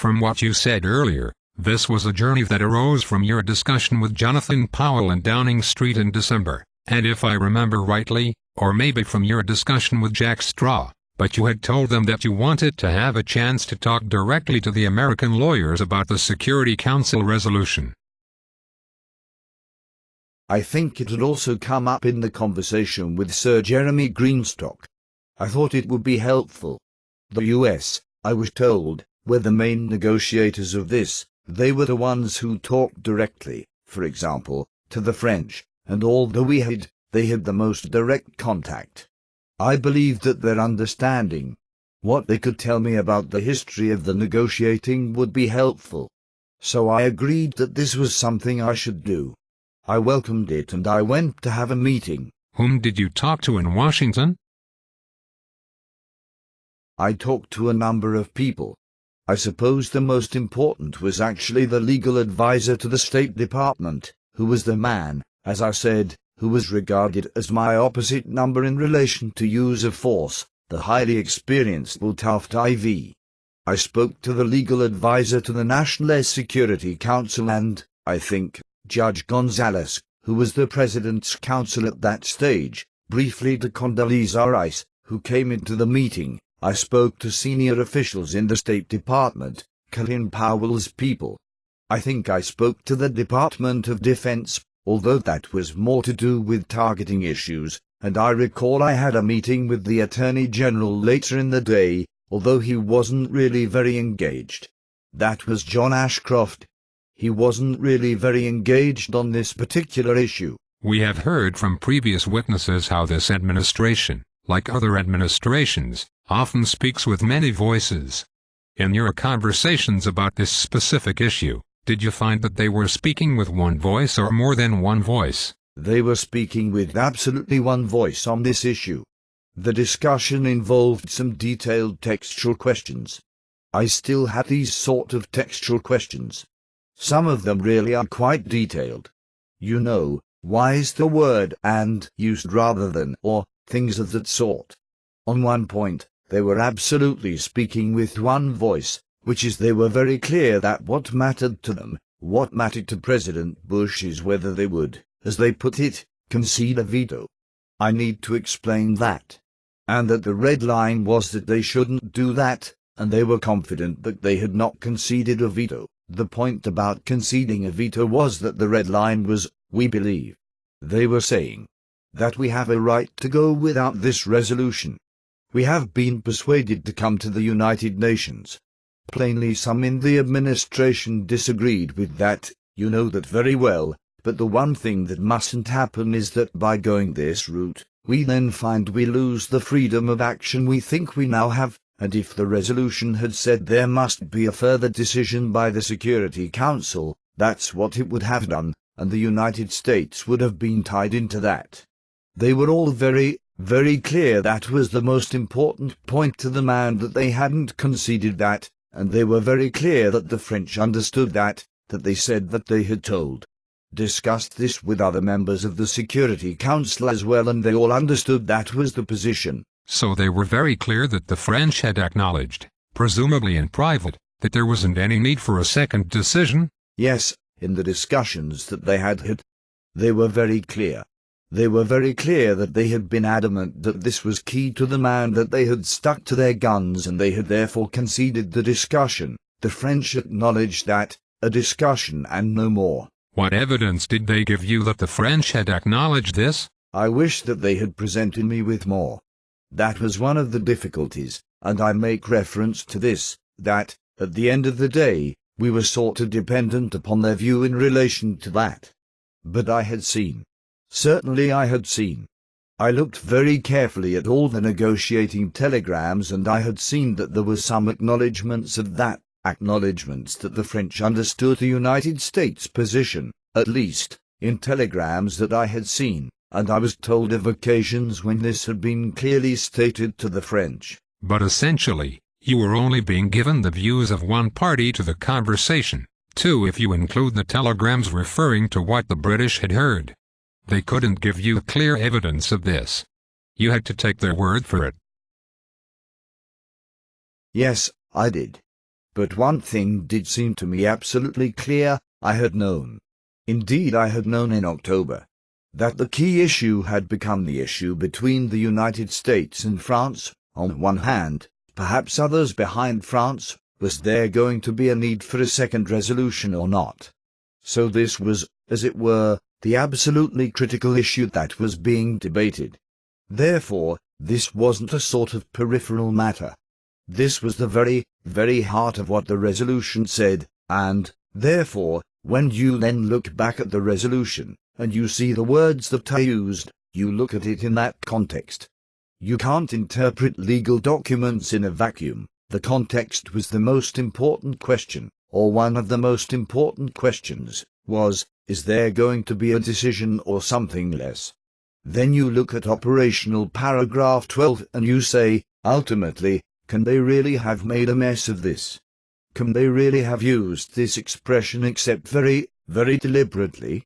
From what you said earlier, this was a journey that arose from your discussion with Jonathan Powell in Downing Street in December, and if I remember rightly, or maybe from your discussion with Jack Straw, but you had told them that you wanted to have a chance to talk directly to the American lawyers about the Security Council resolution. I think it had also come up in the conversation with Sir Jeremy Greenstock. I thought it would be helpful. The US, I was told, were the main negotiators of this. They were the ones who talked directly, for example, to the French, and although they had the most direct contact. I believed that their understanding, what they could tell me about the history of the negotiating, would be helpful. So I agreed that this was something I should do. I welcomed it and I went to have a meeting. Whom did you talk to in Washington? I talked to a number of people. I suppose the most important was actually the legal advisor to the State Department, who was the man, as I said, who was regarded as my opposite number in relation to use of force, the highly experienced Taft IV. I spoke to the legal advisor to the National Security Council and, I think, Judge Gonzales, who was the President's counsel at that stage, briefly to Condoleezza Rice, who came into the meeting. I spoke to senior officials in the State Department, Colin Powell's people. I think I spoke to the Department of Defense, although that was more to do with targeting issues, and I recall I had a meeting with the Attorney General later in the day, although he wasn't really very engaged. That was John Ashcroft. He wasn't really very engaged on this particular issue. We have heard from previous witnesses how this administration, like other administrations, often speaks with many voices. In your conversations about this specific issue, did you find that they were speaking with one voice or more than one voice? They were speaking with absolutely one voice on this issue. The discussion involved some detailed textual questions. I still have these sort of textual questions. Some of them really are quite detailed. You know, why is the word "and" used rather than "or," things of that sort. On one point, they were absolutely speaking with one voice, which is they were very clear that what mattered to them, what mattered to President Bush, is whether they would, as they put it, concede a veto. I need to explain that. And that the red line was that they shouldn't do that, and they were confident that they had not conceded a veto. The point about conceding a veto was that the red line was, we believe. They were saying that we have a right to go without this resolution. We have been persuaded to come to the United Nations. Plainly, some in the administration disagreed with that, you know that very well, but the one thing that mustn't happen is that by going this route, we then find we lose the freedom of action we think we now have, and if the resolution had said there must be a further decision by the Security Council, that's what it would have done, and the United States would have been tied into that. They were all very, very clear that was the most important point to the man, that they hadn't conceded that, and they were very clear that the French understood that they said that they had discussed this with other members of the Security Council as well, and they all understood that was the position. So they were very clear that the French had acknowledged, presumably in private, that there wasn't any need for a second decision? Yes, in the discussions that they had, they were very clear. They were very clear that they had been adamant that this was key to the man, that they had stuck to their guns, and they had therefore conceded the discussion. The French acknowledged that, a discussion and no more. What evidence did they give you that the French had acknowledged this? I wish that they had presented me with more. That was one of the difficulties, and I make reference to this, that, at the end of the day, we were sort of dependent upon their view in relation to that. But I had seen. Certainly I had seen. I looked very carefully at all the negotiating telegrams, and I had seen that there were some acknowledgements of that, acknowledgements that the French understood the United States position, at least, in telegrams that I had seen, and I was told of occasions when this had been clearly stated to the French. But essentially, you were only being given the views of one party to the conversation, too, if you include the telegrams referring to what the British had heard. They couldn't give you clear evidence of this. You had to take their word for it. Yes, I did. But one thing did seem to me absolutely clear. I had known. Indeed, I had known in October that the key issue had become the issue between the United States and France. On one hand, perhaps others behind France, was there going to be a need for a second resolution or not? So this was, as it were, the absolutely critical issue that was being debated. Therefore, this wasn't a sort of peripheral matter. This was the very, very heart of what the resolution said, and, therefore, when you then look back at the resolution, and you see the words that are used, you look at it in that context. You can't interpret legal documents in a vacuum. The context was the most important question, or one of the most important questions, is there going to be a decision or something less? Then you look at operational paragraph 12 and you say, ultimately, can they really have made a mess of this? Can they really have used this expression except very, very deliberately?